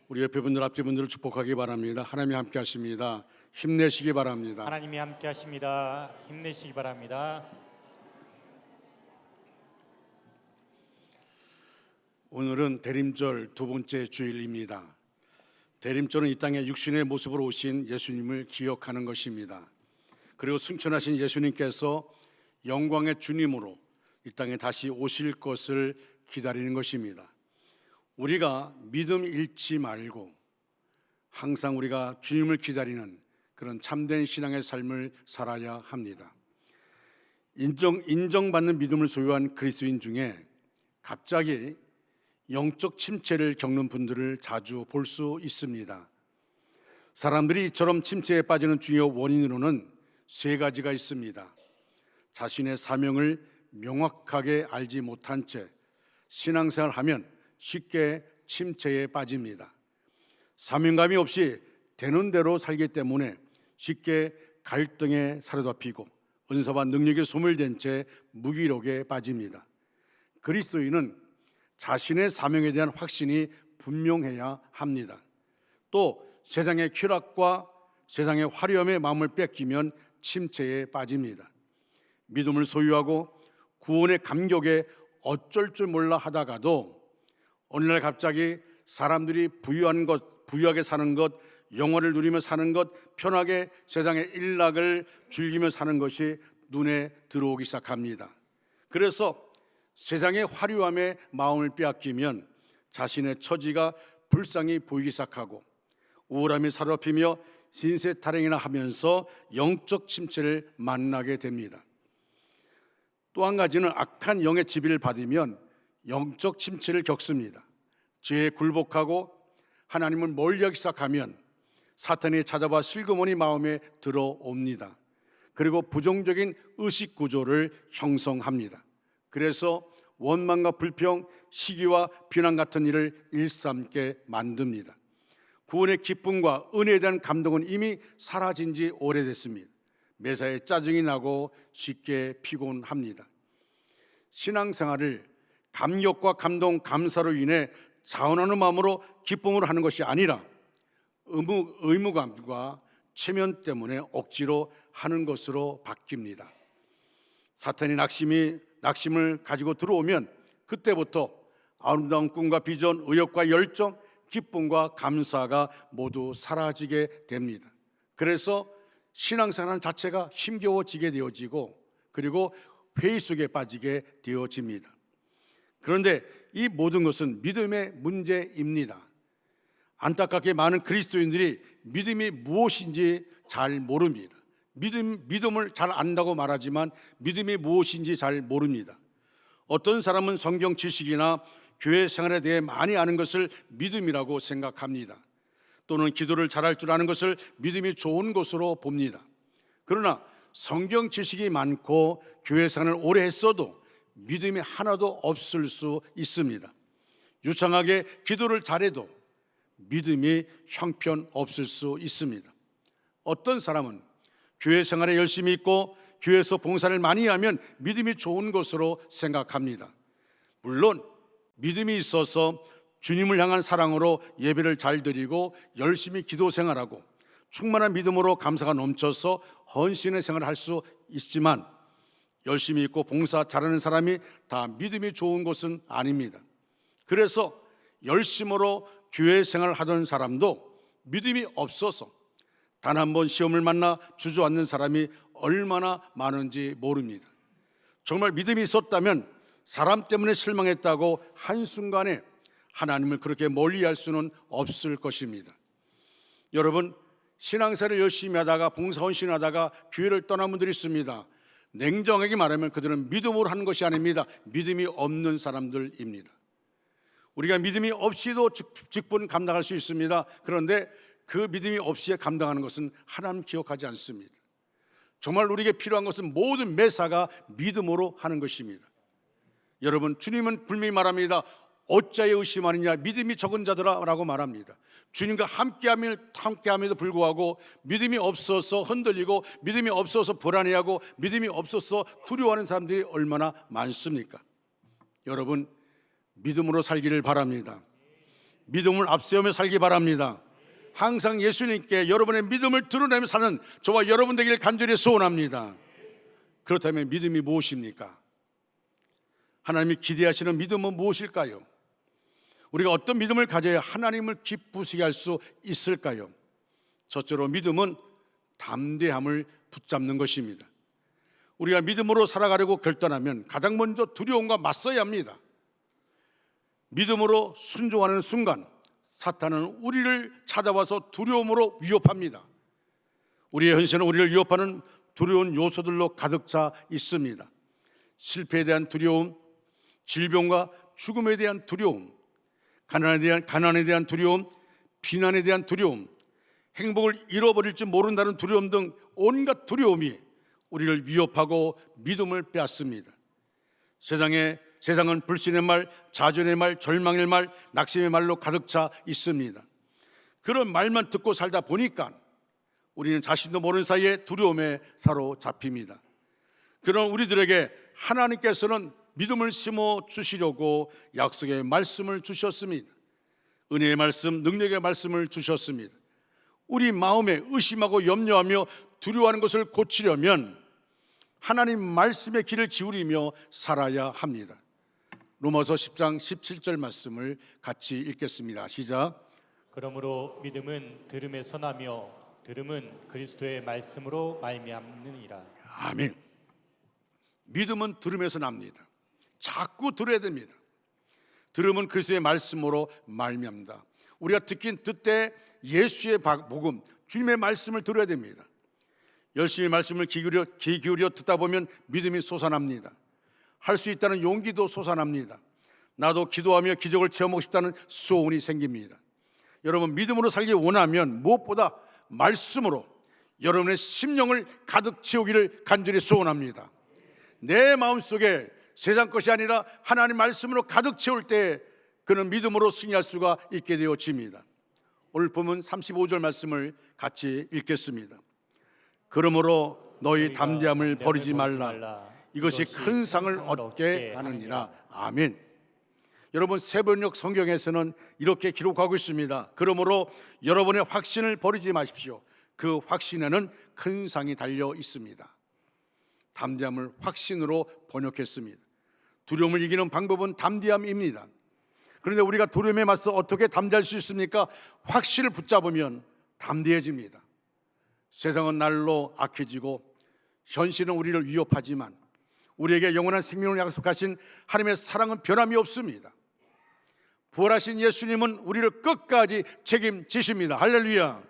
우리 옆에 분들, 앞뒤 분들을 축복하기 바랍니다. 하나님이 함께 하십니다. 힘내시기 바랍니다. 하나님이 함께 하십니다. 힘내시기 바랍니다. 오늘은 대림절 두 번째 주일입니다. 대림절은 이 땅에 육신의 모습으로 오신 예수님을 기억하는 것입니다. 그리고 승천하신 예수님께서 영광의 주님으로 이 땅에 다시 오실 것을 기다리는 것입니다. 우리가 믿음 잃지 말고 항상 우리가 주님을 기다리는 그런 참된 신앙의 삶을 살아야 합니다. 인정받는 믿음을 소유한 그리스도인 중에 갑자기 영적 침체를 겪는 분들을 자주 볼 수 있습니다. 사람들이 이처럼 침체에 빠지는 주요 원인으로는 세 가지가 있습니다. 자신의 사명을 명확하게 알지 못한 채 신앙생활을 하면 쉽게 침체에 빠집니다. 사명감이 없이 되는 대로 살기 때문에 쉽게 갈등에 사로잡히고 은사와 능력에 소멸된 채 무기력에 빠집니다. 그리스도인은 자신의 사명에 대한 확신이 분명해야 합니다. 또 세상의 쾌락과 세상의 화려함에 마음을 뺏기면 침체에 빠집니다. 믿음을 소유하고 구원의 감격에 어쩔 줄 몰라 하다가도 어느 날 갑자기 사람들이 부유하게 사는 것, 영화를 누리며 사는 것, 편하게 세상의 일락을 즐기며 사는 것이 눈에 들어오기 시작합니다. 그래서 세상의 화려함에 마음을 빼앗기면 자신의 처지가 불쌍히 보이기 시작하고 우울함이 사로잡히며 신세타령이나 하면서 영적 침체를 만나게 됩니다. 또 한 가지는 악한 영의 지배를 받으면 영적 침체를 겪습니다. 죄에 굴복하고 하나님을 멀리하기 시작하면 사탄이 찾아와 슬그머니 마음에 들어옵니다. 그리고 부정적인 의식 구조를 형성합니다. 그래서 원망과 불평, 시기와 비난 같은 일을 일삼게 만듭니다. 구원의 기쁨과 은혜에 대한 감동은 이미 사라진 지 오래됐습니다. 매사에 짜증이 나고 쉽게 피곤합니다. 신앙생활을 감격과 감동, 감사로 인해 자원하는 마음으로 기쁨으로 하는 것이 아니라 의무감과 체면 때문에 억지로 하는 것으로 바뀝니다. 사탄이 낙심을 가지고 들어오면 그때부터 아름다운 꿈과 비전, 의욕과 열정, 기쁨과 감사가 모두 사라지게 됩니다. 그래서 신앙생활 자체가 힘겨워지게 되어지고 그리고 회의 속에 빠지게 되어집니다. 그런데 이 모든 것은 믿음의 문제입니다. 안타깝게 많은 그리스도인들이 믿음이 무엇인지 잘 모릅니다. 믿음을 잘 안다고 말하지만 믿음이 무엇인지 잘 모릅니다. 어떤 사람은 성경 지식이나 교회 생활에 대해 많이 아는 것을 믿음이라고 생각합니다. 또는 기도를 잘할 줄 아는 것을 믿음이 좋은 것으로 봅니다. 그러나 성경 지식이 많고 교회 생활을 오래 했어도 믿음이 하나도 없을 수 있습니다. 유창하게 기도를 잘해도 믿음이 형편없을 수 있습니다. 어떤 사람은 교회 생활에 열심히 있고 교회에서 봉사를 많이 하면 믿음이 좋은 것으로 생각합니다. 물론 믿음이 있어서 주님을 향한 사랑으로 예배를 잘 드리고 열심히 기도 생활하고 충만한 믿음으로 감사가 넘쳐서 헌신의 생활을 할 수 있지만 열심히 있고 봉사 잘하는 사람이 다 믿음이 좋은 것은 아닙니다. 그래서 열심으로 교회 생활을 하던 사람도 믿음이 없어서 단 한 번 시험을 만나 주저앉는 사람이 얼마나 많은지 모릅니다. 정말 믿음이 있었다면 사람 때문에 실망했다고 한순간에 하나님을 그렇게 멀리할 수는 없을 것입니다. 여러분, 신앙생활을 열심히 하다가 봉사헌신하다가 교회를 떠난 분들이 있습니다. 냉정하게 말하면 그들은 믿음으로 하는 것이 아닙니다. 믿음이 없는 사람들입니다. 우리가 믿음이 없이도 직분 감당할 수 있습니다. 그런데 그 믿음이 없이 감당하는 것은 하나님 기억하지 않습니다. 정말 우리에게 필요한 것은 모든 매사가 믿음으로 하는 것입니다. 여러분, 주님은 분명히 말합니다. 어찌하여 의심하느냐, 믿음이 적은 자들아 라고 말합니다. 주님과 함께함에도 불구하고 믿음이 없어서 흔들리고 믿음이 없어서 불안해하고 믿음이 없어서 두려워하는 사람들이 얼마나 많습니까? 여러분, 믿음으로 살기를 바랍니다. 믿음을 앞세우며 살기 바랍니다. 항상 예수님께 여러분의 믿음을 드러내며 사는 저와 여러분 되기를 간절히 소원합니다. 그렇다면 믿음이 무엇입니까? 하나님이 기대하시는 믿음은 무엇일까요? 우리가 어떤 믿음을 가져야 하나님을 기쁘시게 할 수 있을까요? 첫째로 믿음은 담대함을 붙잡는 것입니다. 우리가 믿음으로 살아가려고 결단하면 가장 먼저 두려움과 맞서야 합니다. 믿음으로 순종하는 순간 사탄은 우리를 찾아와서 두려움으로 위협합니다. 우리의 현실은 우리를 위협하는 두려운 요소들로 가득 차 있습니다. 실패에 대한 두려움, 질병과 죽음에 대한 두려움, 가난에 대한 두려움, 비난에 대한 두려움, 행복을 잃어버릴지 모른다는 두려움 등 온갖 두려움이 우리를 위협하고 믿음을 빼앗습니다. 세상은 불신의 말, 자존의 말, 절망의 말, 낙심의 말로 가득 차 있습니다. 그런 말만 듣고 살다 보니까 우리는 자신도 모르는 사이에 두려움에 사로잡힙니다. 그런 우리들에게 하나님께서는 믿음을 심어 주시려고 약속의 말씀을 주셨습니다. 은혜의 말씀, 능력의 말씀을 주셨습니다. 우리 마음에 의심하고 염려하며 두려워하는 것을 고치려면 하나님 말씀의 길을 기울이며 살아야 합니다. 로마서 10장 17절 말씀을 같이 읽겠습니다. 시작. 그러므로 믿음은 들음에서 나며 들음은 그리스도의 말씀으로 말미암느니라. 아멘. 믿음은 들음에서 납니다. 자꾸 들어야 됩니다. 들음은 그리스도의 말씀으로 말미암다. 우리가 듣되 예수의 복음, 주님의 말씀을 들어야 됩니다. 열심히 말씀을 귀 기울여 듣다 보면 믿음이 솟아납니다. 할 수 있다는 용기도 솟아납니다. 나도 기도하며 기적을 체험하고 싶다는 소원이 생깁니다. 여러분, 믿음으로 살기 원하면 무엇보다 말씀으로 여러분의 심령을 가득 채우기를 간절히 소원합니다. 내 마음속에 세상 것이 아니라 하나님 말씀으로 가득 채울 때 그는 믿음으로 승리할 수가 있게 되어집니다. 오늘 본문 35절 말씀을 같이 읽겠습니다. 그러므로 너희 담대함을 버리지 말라. 이것이 큰 상을 얻게 하느니라. 아멘. 여러분, 새번역 성경에서는 이렇게 기록하고 있습니다. 그러므로 여러분의 확신을 버리지 마십시오. 그 확신에는 큰 상이 달려 있습니다. 담대함을 확신으로 번역했습니다. 두려움을 이기는 방법은 담대함입니다. 그런데 우리가 두려움에 맞서 어떻게 담대할 수 있습니까? 확신을 붙잡으면 담대해집니다. 세상은 날로 악해지고 현실은 우리를 위협하지만 우리에게 영원한 생명을 약속하신 하나님의 사랑은 변함이 없습니다. 부활하신 예수님은 우리를 끝까지 책임지십니다. 할렐루야.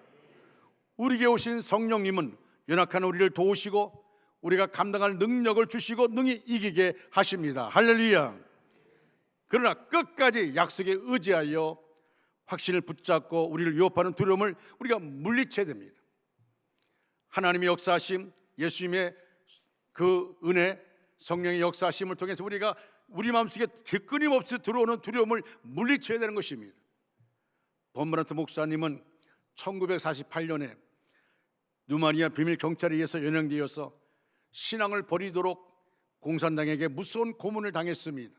우리에게 오신 성령님은 연약한 우리를 도우시고 우리가 감당할 능력을 주시고 능히 이기게 하십니다. 할렐루야. 그러나 끝까지 약속에 의지하여 확신을 붙잡고 우리를 위협하는 두려움을 우리가 물리쳐야 됩니다. 하나님의 역사하심, 예수님의 그 은혜, 성령의 역사하심을 통해서 우리가 우리 마음속에 끊임없이 들어오는 두려움을 물리쳐야 되는 것입니다. 범브란트 목사님은 1948년에 누마니아 비밀 경찰에 의해서 연행되어서 신앙을 버리도록 공산당에게 무서운 고문을 당했습니다.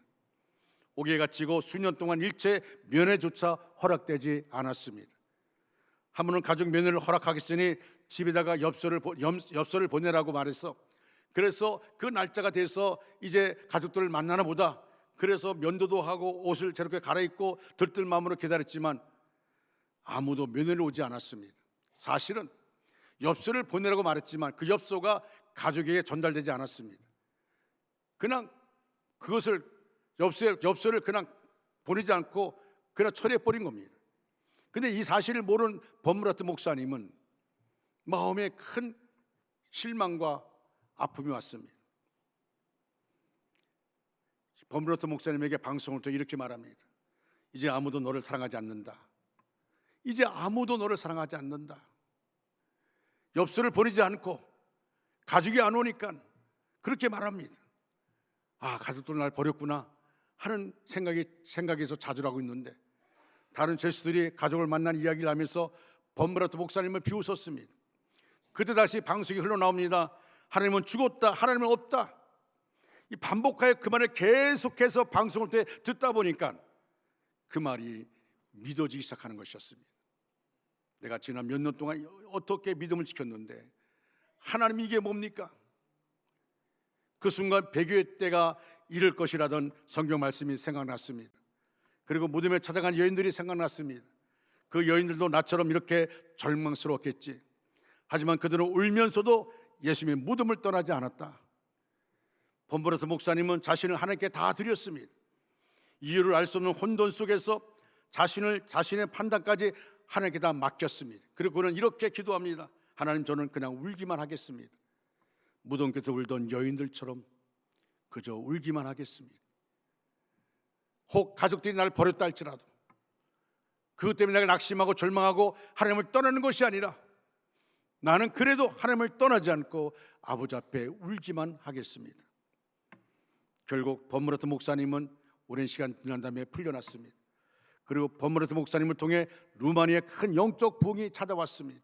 옥에 갇히고 수년 동안 일체 면회조차 허락되지 않았습니다. 한 번은 가족 면회를 허락하겠으니 집에다가 엽서를 보내라고 말해서, 그래서 그 날짜가 돼서 이제 가족들을 만나나 보다. 그래서 면도도 하고 옷을 저렇게 갈아입고 들뜰 마음으로 기다렸지만 아무도 면회를 오지 않았습니다. 사실은 엽서를 보내라고 말했지만 그 엽서가 가족에게 전달되지 않았습니다. 그냥 그것을 엽서를 그냥 보내지 않고 그냥 처리해버린 겁니다. 그런데 이 사실을 모르는 범브라트 목사님은 마음에 큰 실망과 아픔이 왔습니다. 범브라트 목사님에게 방송을 통해 이렇게 말합니다. 이제 아무도 너를 사랑하지 않는다. 이제 아무도 너를 사랑하지 않는다. 엽서를 보내지 않고 가족이 안 오니까 그렇게 말합니다. 아, 가족들 날 버렸구나 하는 생각에서 좌절하고 있는데, 다른 죄수들이 가족을 만난 이야기를 하면서 범브라트 목사님을 비웃었습니다. 그때 다시 방송이 흘러나옵니다. 하나님은 죽었다, 하나님은 없다. 이 반복하여 그 말을 계속해서 방송을 때 듣다 보니까 그 말이 믿어지기 시작하는 것이었습니다. 내가 지난 몇 년 동안 어떻게 믿음을 지켰는데 하나님 이게 뭡니까? 그 순간 배교의 때가 이를 것이라던 성경 말씀이 생각났습니다. 그리고 무덤에 찾아간 여인들이 생각났습니다. 그 여인들도 나처럼 이렇게 절망스러웠겠지. 하지만 그들은 울면서도 예수님의 무덤을 떠나지 않았다. 본버러스 목사님은 자신을 하나님께 다 드렸습니다. 이유를 알 수 없는 혼돈 속에서 자신의 판단까지 하나님께 다 맡겼습니다. 그리고 그는 이렇게 기도합니다. 하나님, 저는 그냥 울기만 하겠습니다. 무덤께서 울던 여인들처럼 그저 울기만 하겠습니다. 혹 가족들이 나를 버렸다 할지라도 그것 때문에 내가 낙심하고 절망하고 하나님을 떠나는 것이 아니라 나는 그래도 하나님을 떠나지 않고 아버지 앞에 울기만 하겠습니다. 결국 범무라트 목사님은 오랜 시간 지난 다음에 풀려났습니다. 그리고 범무라트 목사님을 통해 루마니아의 큰 영적 부흥이 찾아왔습니다.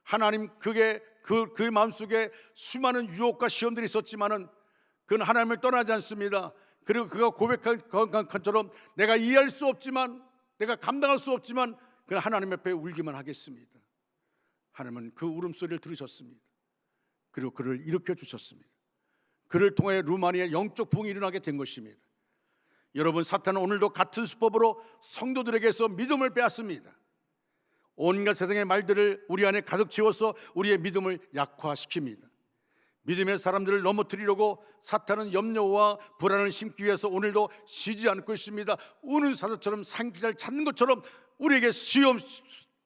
하나님, 그 마음속에 수많은 유혹과 시험들이 있었지만은 그는 하나님을 떠나지 않습니다. 그리고 그가 고백한 것처럼 내가 이해할 수 없지만, 내가 감당할 수 없지만 그는 하나님 앞에 울기만 하겠습니다. 하나님은 그 울음소리를 들으셨습니다. 그리고 그를 일으켜 주셨습니다. 그를 통해 루마니아의 영적 부흥이 일어나게 된 것입니다. 여러분, 사탄은 오늘도 같은 수법으로 성도들에게서 믿음을 빼앗습니다. 온갖 세상의 말들을 우리 안에 가득 채워서 우리의 믿음을 약화시킵니다. 믿음의 사람들을 넘어뜨리려고 사탄은 염려와 불안을 심기 위해서 오늘도 쉬지 않고 있습니다. 우는 사자처럼 산기를 찾는 것처럼 우리에게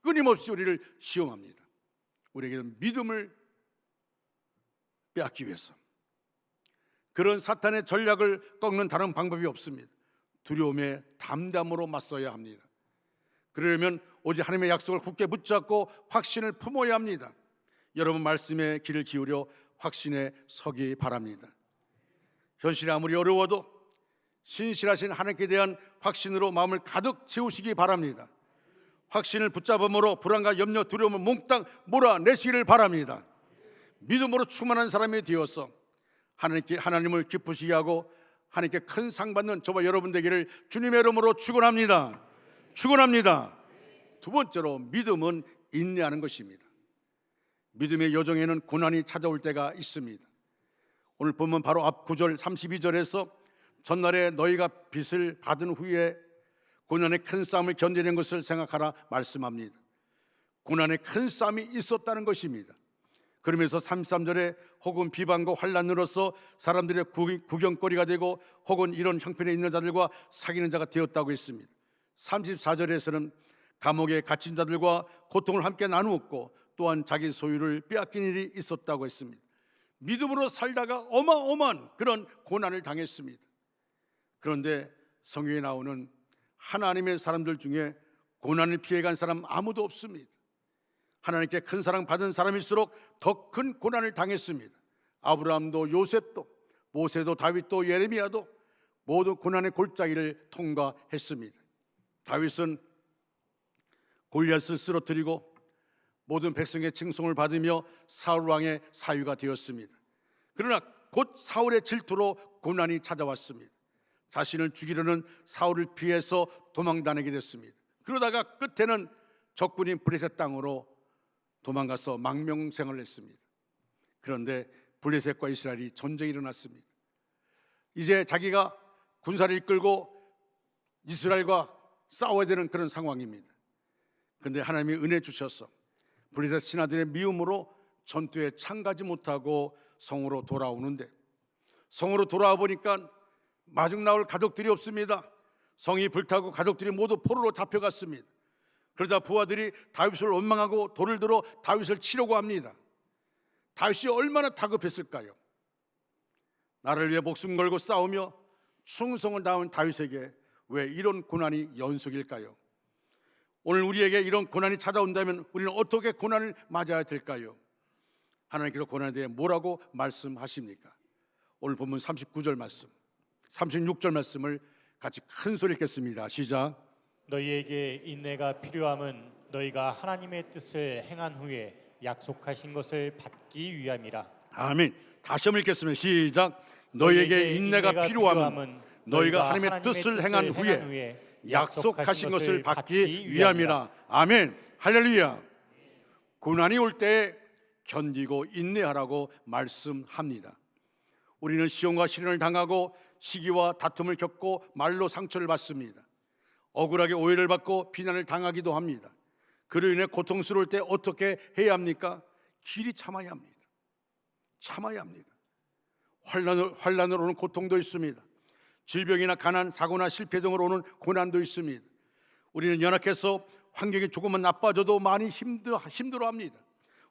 끊임없이 우리를 시험합니다. 우리에게 믿음을 빼앗기 위해서. 그런 사탄의 전략을 꺾는 다른 방법이 없습니다. 두려움에 담담으로 맞서야 합니다. 그러려면 오직 하나님의 약속을 굳게 붙잡고 확신을 품어야 합니다. 여러분, 말씀에 귀를 기울여 확신에 서기 바랍니다. 현실이 아무리 어려워도 신실하신 하나님께 대한 확신으로 마음을 가득 채우시기 바랍니다. 확신을 붙잡음으로 불안과 염려, 두려움을 몽땅 몰아내시기를 바랍니다. 믿음으로 충만한 사람이 되어서 하나님을 기쁘시게 하고 하나님께 큰 상 받는 저와 여러분 되기를 주님의 이름으로 축원합니다. 축원합니다. 두 번째로, 믿음은 인내하는 것입니다. 믿음의 여정에는 고난이 찾아올 때가 있습니다. 오늘 보면 바로 앞 9절 32절에서 전날에 너희가 빚을 받은 후에 고난의 큰 싸움을 견디는 것을 생각하라 말씀합니다. 고난의 큰 싸움이 있었다는 것입니다. 그러면서 33절에 혹은 비방과 환난으로서 사람들의 구경거리가 되고 혹은 이런 형편에 있는 자들과 사귀는 자가 되었다고 했습니다. 34절에서는 감옥에 갇힌 자들과 고통을 함께 나누었고 또한 자기 소유를 빼앗긴 일이 있었다고 했습니다. 믿음으로 살다가 어마어마한 그런 고난을 당했습니다. 그런데 성경에 나오는 하나님의 사람들 중에 고난을 피해간 사람 아무도 없습니다. 하나님께 큰 사랑 받은 사람일수록 더 큰 고난을 당했습니다. 아브라함도 요셉도 모세도 다윗도 예레미야도 모두 고난의 골짜기를 통과했습니다. 다윗은 골리앗을 쓰러뜨리고 모든 백성의 칭송을 받으며 사울 왕의 사위가 되었습니다. 그러나 곧 사울의 질투로 고난이 찾아왔습니다. 자신을 죽이려는 사울을 피해서 도망다니게 됐습니다. 그러다가 끝에는 적군인 블레셋 땅으로 도망가서 망명생활을 했습니다. 그런데 블레셋과 이스라엘이 전쟁이 일어났습니다. 이제 자기가 군사를 이끌고 이스라엘과 싸워야 되는 그런 상황입니다. 그런데 하나님이 은혜 주셔서 블레셋 신하들의 미움으로 전투에 참가하지 못하고 성으로 돌아오는데, 성으로 돌아와 보니까 마중 나올 가족들이 없습니다. 성이 불타고 가족들이 모두 포로로 잡혀갔습니다. 그러자 부하들이 다윗을 원망하고 돌을 들어 다윗을 치려고 합니다. 다윗이 얼마나 다급했을까요? 나를 위해 목숨 걸고 싸우며 충성을 다한 다윗에게 왜 이런 고난이 연속일까요? 오늘 우리에게 이런 고난이 찾아온다면 우리는 어떻게 고난을 맞아야 될까요? 하나님께서 고난에 대해 뭐라고 말씀하십니까? 오늘 본문 39절 말씀, 36절 말씀을 같이 큰 소리 읽겠습니다. 시작. 너희에게 인내가 필요함은 너희가 하나님의 뜻을 행한 후에 약속하신 것을 받기 위함이라. 아멘. 다시 한번 읽겠습니다. 시작. 너희에게 인내가 필요함은 너희가 하나님의 뜻을 행한 후에 약속하신 것을 받기 위함이라. 아멘. 할렐루야. 고난이 올 때 견디고 인내하라고 말씀합니다. 우리는 시험과 시련을 당하고 시기와 다툼을 겪고 말로 상처를 받습니다. 억울하게 오해를 받고 비난을 당하기도 합니다. 그로 인해 고통스러울 때 어떻게 해야 합니까? 길이 참아야 합니다. 참아야 합니다. 환난으로 오는 고통도 있습니다. 질병이나 가난, 사고나 실패 등으로 오는 고난도 있습니다. 우리는 연약해서 환경이 조금만 나빠져도 많이 힘들어합니다.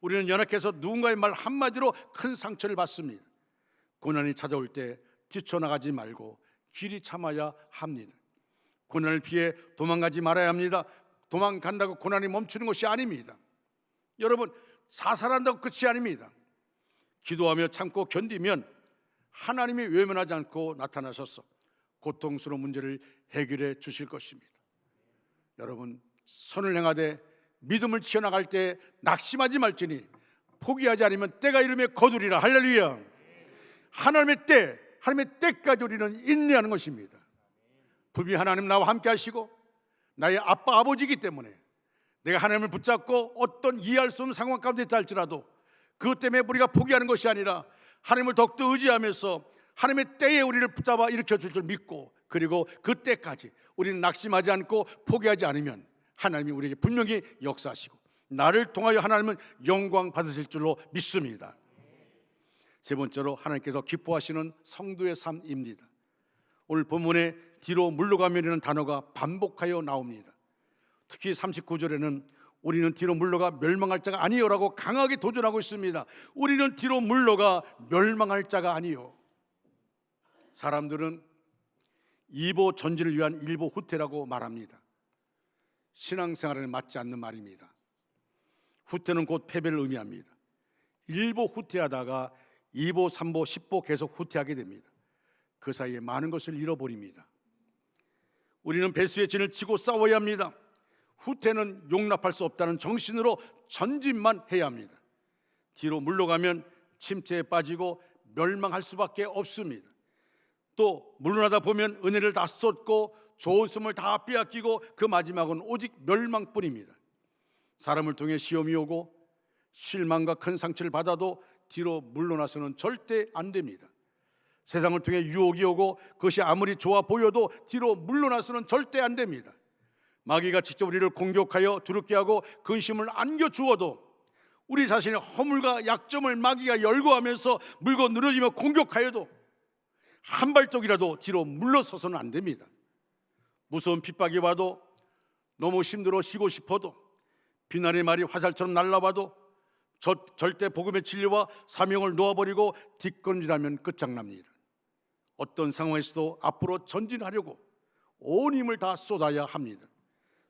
우리는 연약해서 누군가의 말 한마디로 큰 상처를 받습니다. 고난이 찾아올 때 뛰쳐나가지 말고 길이 참아야 합니다. 고난을 피해 도망가지 말아야 합니다. 도망간다고 고난이 멈추는 것이 아닙니다. 여러분, 자살한다고 끝이 아닙니다. 기도하며 참고 견디면 하나님이 외면하지 않고 나타나셔서 고통스러운 문제를 해결해 주실 것입니다. 여러분, 선을 행하되 믿음을 지어나갈 때 낙심하지 말지니 포기하지 않으면 때가 이르매 거두리라. 할렐루야. 하나님의 때, 하나님의 때까지 우리는 인내하는 것입니다. 분명히 하나님 나와 함께 하시고 나의 아빠 아버지이기 때문에 내가 하나님을 붙잡고 어떤 이해할 수 없는 상황 가운데 있다 할지라도 그것 때문에 우리가 포기하는 것이 아니라 하나님을 더욱더 의지하면서 하나님의 때에 우리를 붙잡아 일으켜 줄 줄 믿고, 그리고 그 때까지 우리는 낙심하지 않고 포기하지 않으면 하나님이 우리에게 분명히 역사하시고 나를 통하여 하나님은 영광 받으실 줄로 믿습니다. 세 번째로 하나님께서 기뻐하시는 성도의 삶입니다. 오늘 본문에 뒤로 물러가면이라는 단어가 반복하여 나옵니다. 특히 39절에는 우리는 뒤로 물러가 멸망할 자가 아니요라고 강하게 도전하고 있습니다. 우리는 뒤로 물러가 멸망할 자가 아니요. 사람들은 이보 전진을 위한 일보 후퇴라고 말합니다. 신앙생활에 맞지 않는 말입니다. 후퇴는 곧 패배를 의미합니다. 일보 후퇴하다가 2보, 3보, 10보 계속 후퇴하게 됩니다. 그 사이에 많은 것을 잃어버립니다. 우리는 배수의 진을 치고 싸워야 합니다. 후퇴는 용납할 수 없다는 정신으로 전진만 해야 합니다. 뒤로 물러가면 침체에 빠지고 멸망할 수밖에 없습니다. 또 물러나다 보면 은혜를 다 쏟고 좋은 씀을 다 빼앗기고 그 마지막은 오직 멸망뿐입니다. 사람을 통해 시험이 오고 실망과 큰 상처를 받아도 뒤로 물러나서는 절대 안 됩니다. 세상을 통해 유혹이 오고 그것이 아무리 좋아 보여도 뒤로 물러나서는 절대 안 됩니다. 마귀가 직접 우리를 공격하여 두렵게 하고 근심을 안겨주어도 우리 자신의 허물과 약점을 마귀가 열거하면서 물고 늘어지며 공격하여도 한 발짝이라도 뒤로 물러서서는 안 됩니다. 무서운 핍박이 와도, 너무 힘들어 쉬고 싶어도, 비난의 말이 화살처럼 날라와도 절대 복음의 진리와 사명을 놓아버리고 뒷걸음질하면 끝장납니다. 어떤 상황에서도 앞으로 전진하려고 온 힘을 다 쏟아야 합니다.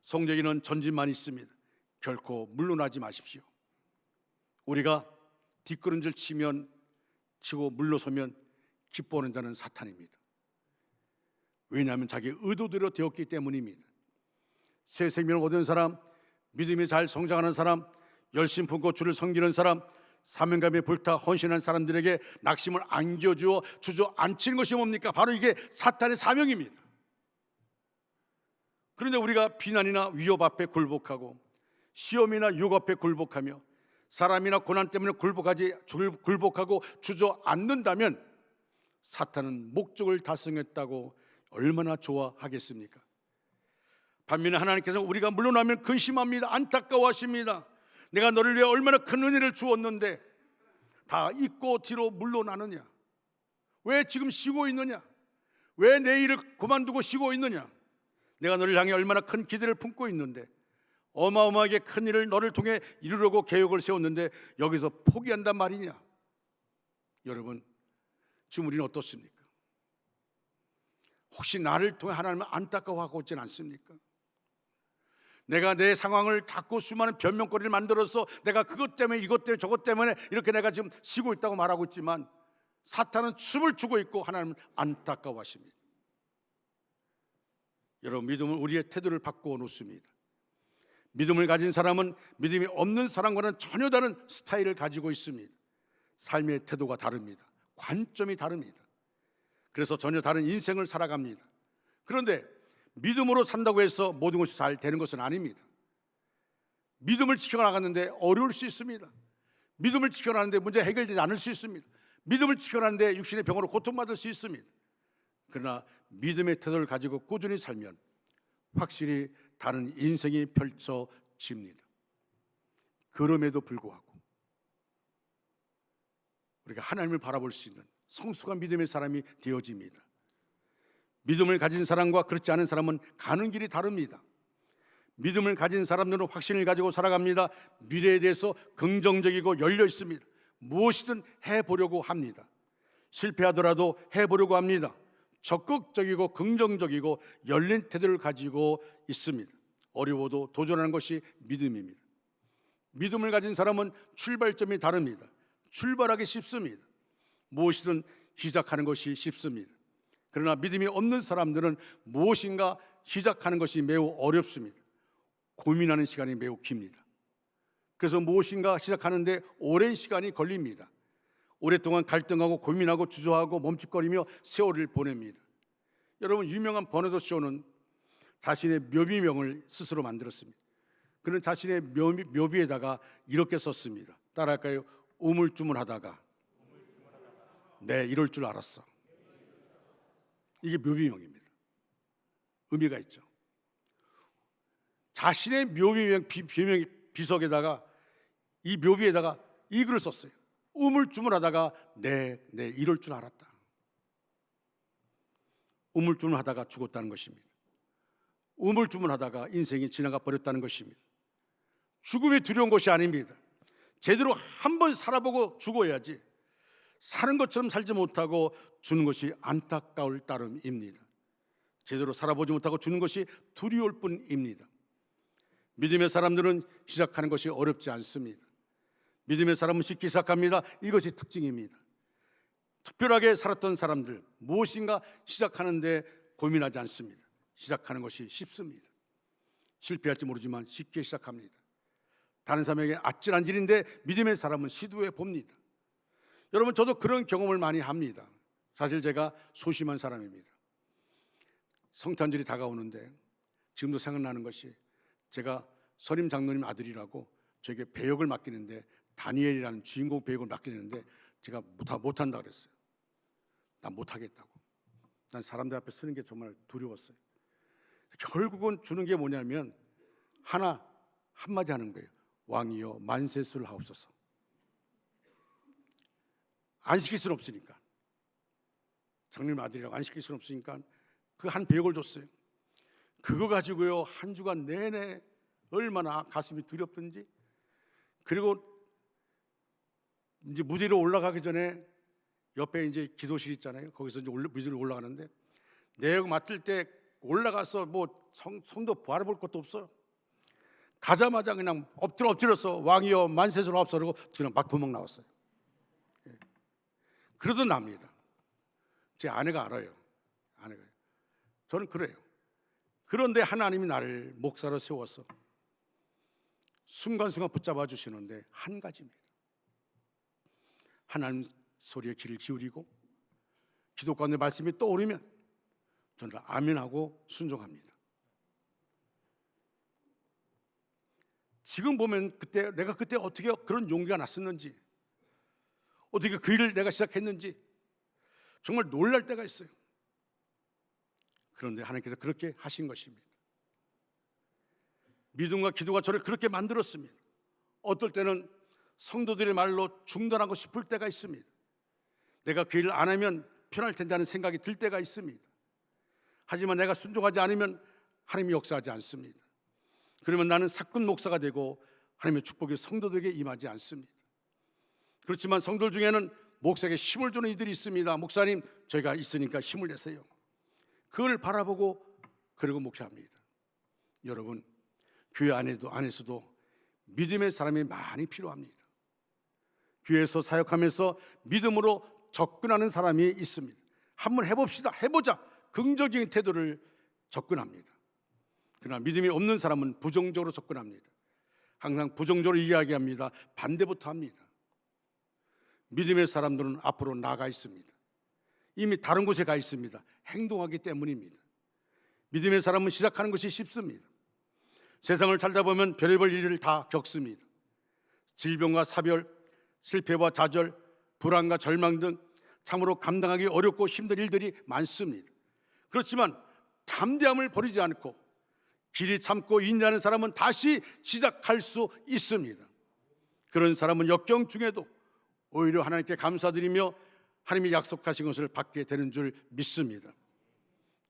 성경에는 전진만 있습니다. 결코 물러나지 마십시오. 우리가 뒷걸음질 치고 물러서면 기뻐하는 자는 사탄입니다. 왜냐하면 자기 의도대로 되었기 때문입니다. 새 생명을 얻은 사람, 믿음이 잘 성장하는 사람, 열심 품고 주를 섬기는 사람, 사명감에 불타 헌신한 사람들에게 낙심을 안겨주어 주저앉히는 것이 뭡니까? 바로 이게 사탄의 사명입니다. 그런데 우리가 비난이나 위협 앞에 굴복하고 시험이나 유혹 앞에 굴복하며 사람이나 고난 때문에 굴복하고 주저앉는다면 사탄은 목적을 달성했다고 얼마나 좋아하겠습니까? 반면에 하나님께서는 우리가 물러나면 근심합니다. 안타까워하십니다. 내가 너를 위해 얼마나 큰 은혜를 주었는데 다 잊고 뒤로 물러나느냐? 왜 지금 쉬고 있느냐? 왜 내 일을 그만두고 쉬고 있느냐? 내가 너를 향해 얼마나 큰 기대를 품고 있는데, 어마어마하게 큰 일을 너를 통해 이루려고 계획을 세웠는데 여기서 포기한단 말이냐? 여러분, 지금 우리는 어떻습니까? 혹시 나를 통해 하나님을 안타까워하고 있지는 않습니까? 내가 내 상황을 닫고 수많은 변명거리를 만들어서 내가 그것 때문에 이것 때문에 저것 때문에 이렇게 내가 지금 쉬고 있다고 말하고 있지만 사탄은 춤을 추고 있고 하나님은 안타까워하십니다. 여러분, 믿음은 우리의 태도를 바꾸어 놓습니다. 믿음을 가진 사람은 믿음이 없는 사람과는 전혀 다른 스타일을 가지고 있습니다. 삶의 태도가 다릅니다. 관점이 다릅니다. 그래서 전혀 다른 인생을 살아갑니다. 그런데 믿음으로 산다고 해서 모든 것이 잘 되는 것은 아닙니다. 믿음을 지켜나갔는데 어려울 수 있습니다. 믿음을 지켜나가는데 문제 해결되지 않을 수 있습니다. 믿음을 지켜나가는데 육신의 병으로 고통받을 수 있습니다. 그러나 믿음의 태도를 가지고 꾸준히 살면 확실히 다른 인생이 펼쳐집니다. 그럼에도 불구하고 우리가 하나님을 바라볼 수 있는 성숙한 믿음의 사람이 되어집니다. 믿음을 가진 사람과 그렇지 않은 사람은 가는 길이 다릅니다. 믿음을 가진 사람들은 확신을 가지고 살아갑니다. 미래에 대해서 긍정적이고 열려 있습니다. 무엇이든 해보려고 합니다. 실패하더라도 해보려고 합니다. 적극적이고 긍정적이고 열린 태도를 가지고 있습니다. 어려워도 도전하는 것이 믿음입니다. 믿음을 가진 사람은 출발점이 다릅니다. 출발하기 쉽습니다. 무엇이든 시작하는 것이 쉽습니다. 그러나 믿음이 없는 사람들은 무엇인가 시작하는 것이 매우 어렵습니다. 고민하는 시간이 매우 깁니다. 그래서 무엇인가 시작하는데 오랜 시간이 걸립니다. 오랫동안 갈등하고 고민하고 주저하고 멈칫거리며 세월을 보냅니다. 여러분, 유명한 버나드 쇼는 자신의 묘비명을 스스로 만들었습니다. 그는 자신의 묘비에다가 이렇게 썼습니다. 따라할까요? 우물쭈물하다가 네, 이럴 줄 알았어. 이게 묘비명입니다. 의미가 있죠. 자신의 묘비명 비석에다가 이 묘비에다가 이 글을 썼어요. 우물쭈물하다가 네, 이럴 줄 알았다. 우물쭈물하다가 죽었다는 것입니다. 우물쭈물하다가 인생이 지나가 버렸다는 것입니다. 죽음이 두려운 것이 아닙니다. 제대로 한번 살아보고 죽어야지 사는 것처럼 살지 못하고 주는 것이 안타까울 따름입니다. 제대로 살아보지 못하고 주는 것이 두려울 뿐입니다. 믿음의 사람들은 시작하는 것이 어렵지 않습니다. 믿음의 사람은 쉽게 시작합니다. 이것이 특징입니다. 특별하게 살았던 사람들 무엇인가 시작하는데 고민하지 않습니다. 시작하는 것이 쉽습니다. 실패할지 모르지만 쉽게 시작합니다. 다른 사람에게 아찔한 일인데 믿음의 사람은 시도해 봅니다. 여러분, 저도 그런 경험을 많이 합니다. 사실 제가 소심한 사람입니다. 성탄절이 다가오는데 지금도 생각나는 것이 제가 선임 장로님 아들이라고 저에게 배역을 맡기는데 다니엘이라는 주인공 배역을 맡기는데 제가 못한다 그랬어요. 난 못하겠다고. 난 사람들 앞에 서는 게 정말 두려웠어요. 결국은 주는 게 뭐냐면 한마디 하는 거예요. 왕이여 만세수를 하옵소서. 안 시킬 수는 없으니까. 장로님 아들이라고 안 시킬 수는 없으니까 그 한 배역을 줬어요. 그거 가지고요 한 주간 내내 얼마나 가슴이 두렵든지. 그리고 이제 무대로 올라가기 전에 옆에 이제 기도실 있잖아요. 거기서 이제 무대로 올라가는데 내역 맡을 때 올라가서 뭐 성도 바라볼 것도 없어요. 가자마자 그냥 엎드려서 왕이여 만세수를 하옵소서 그러고 그냥 막 도망 나왔어요. 그러던 납니다. 제 아내가 알아요. 저는 그래요. 그런데 하나님이 나를 목사로 세워서 순간순간 붙잡아 주시는데 한 가지입니다. 하나님 소리에 귀를 기울이고 기도 가운데 말씀이 떠오르면 저는 아멘하고 순종합니다. 지금 보면 내가 그때 어떻게 그런 용기가 났었는지, 어떻게 그 일을 내가 시작했는지 정말 놀랄 때가 있어요. 그런데 하나님께서 그렇게 하신 것입니다. 믿음과 기도가 저를 그렇게 만들었습니다. 어떨 때는 성도들의 말로 중단하고 싶을 때가 있습니다. 내가 그 일을 안 하면 편할 텐데 하는 생각이 들 때가 있습니다. 하지만 내가 순종하지 않으면 하나님이 역사하지 않습니다. 그러면 나는 사꾼 목사가 되고 하나님의 축복이 성도들에게 임하지 않습니다. 그렇지만 성도들 중에는 목사에게 힘을 주는 이들이 있습니다. 목사님, 저희가 있으니까 힘을 내세요. 그걸 바라보고 그러고 목회합니다. 여러분, 교회 안에서도 믿음의 사람이 많이 필요합니다. 교회에서 사역하면서 믿음으로 접근하는 사람이 있습니다. 한번 해보자. 긍정적인 태도를 접근합니다. 그러나 믿음이 없는 사람은 부정적으로 접근합니다. 항상 부정적으로 이야기합니다. 반대부터 합니다. 믿음의 사람들은 앞으로 나가 있습니다. 이미 다른 곳에 가 있습니다. 행동하기 때문입니다. 믿음의 사람은 시작하는 것이 쉽습니다. 세상을 살다 보면 별의별 일을 다 겪습니다. 질병과 사별, 실패와 좌절, 불안과 절망 등 참으로 감당하기 어렵고 힘든 일들이 많습니다. 그렇지만 담대함을 버리지 않고 길이 참고 인내하는 사람은 다시 시작할 수 있습니다. 그런 사람은 역경 중에도 오히려 하나님께 감사드리며 하나님이 약속하신 것을 받게 되는 줄 믿습니다.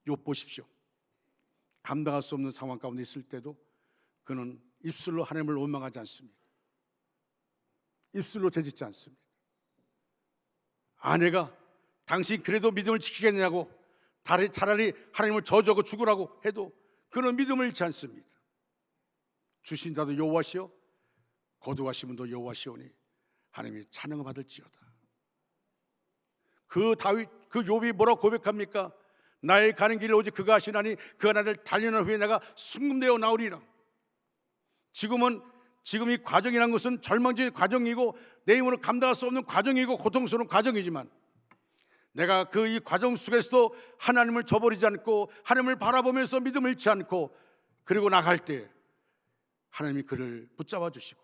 욥 보십시오. 감당할 수 없는 상황 가운데 있을 때도 그는 입술로 하나님을 원망하지 않습니다. 입술로 되짓지 않습니다. 아내가 당신 그래도 믿음을 지키겠냐고 차라리 하나님을 저주하고 죽으라고 해도 그는 믿음을 잃지 않습니다. 주신자도 여호와시요 거두하신 분도 여호와시오니 하나님이 찬양을 받을지어다. 그 다윗, 그 욥이 뭐라고 고백합니까? 나의 가는 길을 오직 그가 하시나니 그 나를 달려난 후에 내가 순금되어 나오리라. 지금 이 과정이란 것은 절망적인 과정이고 내 힘으로 감당할 수 없는 과정이고 고통스러운 과정이지만 내가 그 이 과정 속에서도 하나님을 저버리지 않고 하나님을 바라보면서 믿음을 잃지 않고 그리고 나갈 때 하나님이 그를 붙잡아 주시고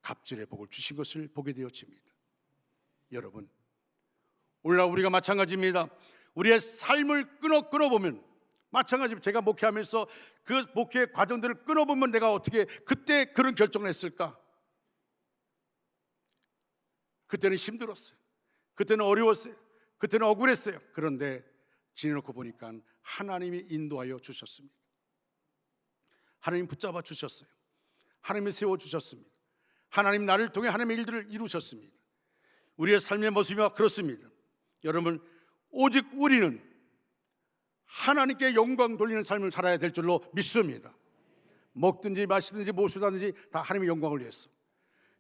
갑절의 복을 주신 것을 보게 되어집니다. 여러분, 오늘날 우리가 마찬가지입니다. 우리의 삶을 끊어보면 마찬가지로 제가 목회하면서 그 목회의 과정들을 끊어보면 내가 어떻게 그때 그런 결정을 했을까? 그때는 힘들었어요. 그때는 어려웠어요. 그때는 억울했어요. 그런데 지내놓고 보니까 하나님이 인도하여 주셨습니다. 하나님 붙잡아 주셨어요. 하나님이 세워주셨습니다. 하나님 나를 통해 하나님의 일들을 이루셨습니다. 우리의 삶의 모습이 그렇습니다. 여러분, 오직 우리는 하나님께 영광 돌리는 삶을 살아야 될 줄로 믿습니다. 먹든지 마시든지 무엇을 하든지 다 하나님의 영광을 위해서,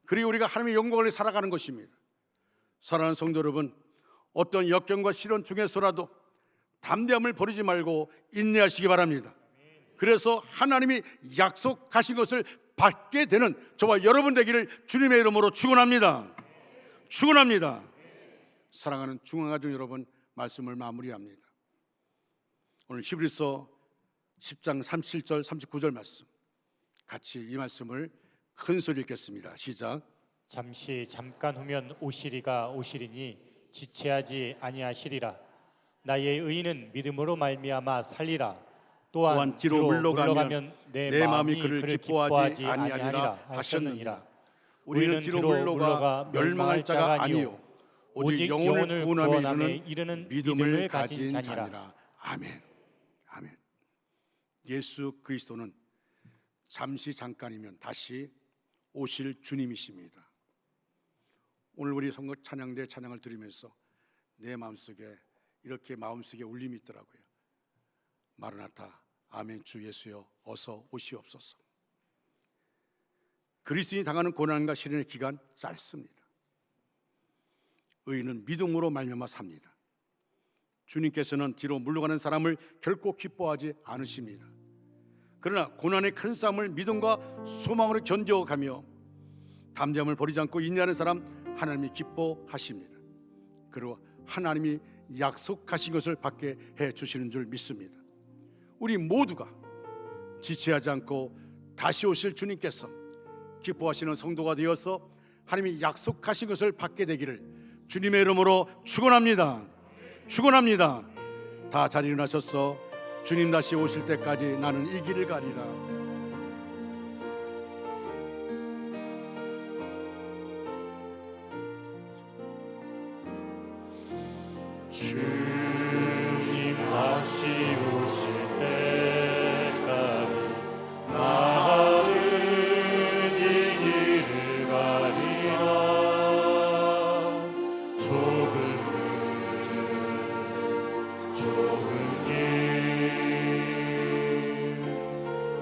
그리고 우리가 하나님의 영광을 위해 살아가는 것입니다. 사랑하는 성도 여러분, 어떤 역경과 시련 중에서라도 담대함을 버리지 말고 인내하시기 바랍니다. 그래서 하나님이 약속하신 것을 받게 되는 저와 여러분 되기를 주님의 이름으로 축원합니다. 축원합니다. 사랑하는 중앙가족 여러분, 말씀을 마무리합니다. 오늘 히브리서 10장 37절 39절 말씀, 같이 이 말씀을 큰 소리 읽겠습니다. 시작. 잠깐 후면 오시리니 지체하지 아니하시리라. 나의 의인은 믿음으로 말미암아 살리라. 또한 뒤로 물러가면 내 마음이 그를 기뻐하지 아니하리라 하셨느니라. 우리는 뒤로 물러가 멸망할 자가 아니요 오직 영혼을 구원함에 이르는 믿음을 가진 자니라. 아멘. 아멘. 예수 그리스도는 잠시 잠깐이면 다시 오실 주님이십니다. 오늘 우리 선거 찬양대 찬양을 들으면서 내 마음속에 이렇게 마음속에 울림이 있더라고요. 마르나타, 아멘, 주 예수여 어서 오시옵소서. 그리스도인이 당하는 고난과 시련의 기간 짧습니다. 의인은 믿음으로 말미암아 삽니다. 주님께서는 뒤로 물러가는 사람을 결코 기뻐하지 않으십니다. 그러나 고난의 큰 싸움을 믿음과 소망으로 견뎌가며 담대함을 버리지 않고 인내하는 사람 하나님이 기뻐하십니다. 그리고 하나님이 약속하신 것을 받게 해주시는 줄 믿습니다. 우리 모두가 지체하지 않고 다시 오실 주님께서 기뻐하시는 성도가 되어서 하나님이 약속하신 것을 받게 되기를 주님의 이름으로 축원합니다. 축원합니다. 다 자리 일어나셔서 주님 다시 오실 때까지 나는 이 길을 가리라. 주님 다시 오실 때까지 나는 이 길을 가리라. 좁은 길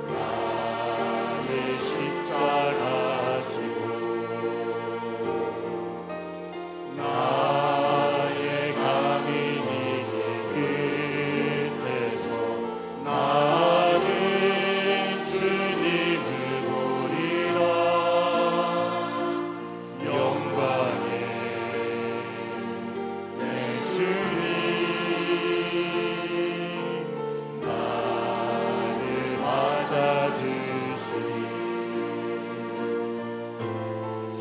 나의 십자가 지고 나의 감히 이 길 끝에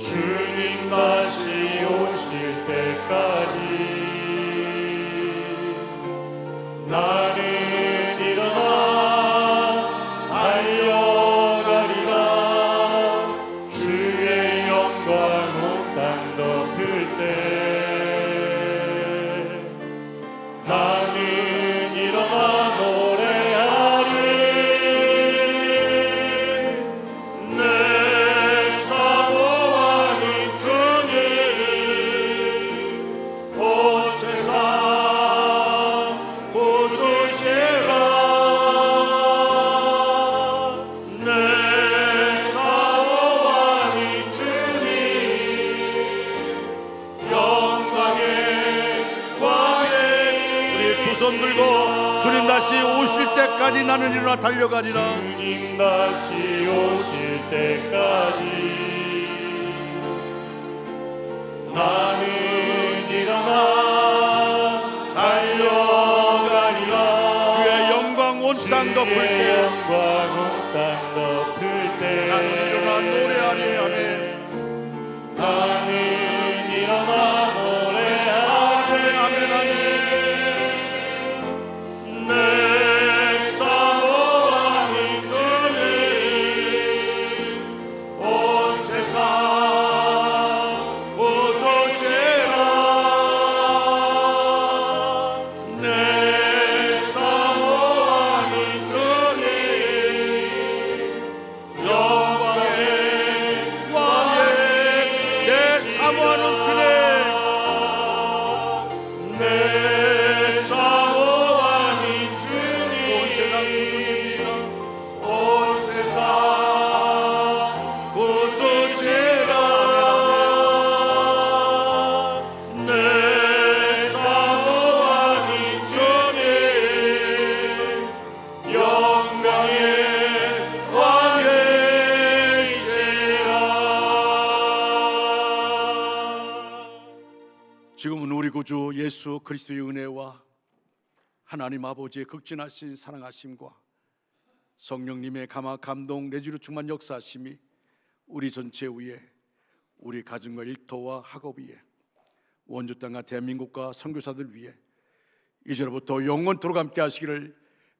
주님 다시 오실 때까지 나는 일어나 달려가리라. 주의 영광 온 땅 덮을 때 나는 일어나 노래하리. 내 사모하는 주님 온 세상 보조시라. 내 사모하는 주님 영광의 왕의. 우리 두 손 들고 주님 다시 오실 때까지 나는 일어나 달려가리라. 주님 다시 오실 때까지 나는 일어나 달려가리라. 주의 영광 온 땅 덮을 주의 때 영광 온 땅 덮을 때 나는 일어나 노래하리. 아멘. 나는 일어나 노래하리. 아멘, 아멘. 내 사모하는 주님 온 세상 보조시라. 내 사모하는 주님 영광의 왕의. 내 사모하는 주님 내 사모하는 주님 온 세상 구주십니다. 온 세상 구주시라. 내 사모하는 주님 영광의 왕이시라. 지금은 우리 구주 예수 그리스도의 은혜와 하나님 아버지의 극진하신 사랑하심과 성령님의 감화 감동 내주로 충만 역사하심이 우리 전체 위에, 우리 가정과 일터와 학업 위에, 원주 땅과 대한민국과 선교사들 위에 이제로부터 영원토록 함께 하시기를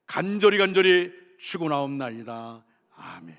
간절히 축원하옵나이다. 아멘.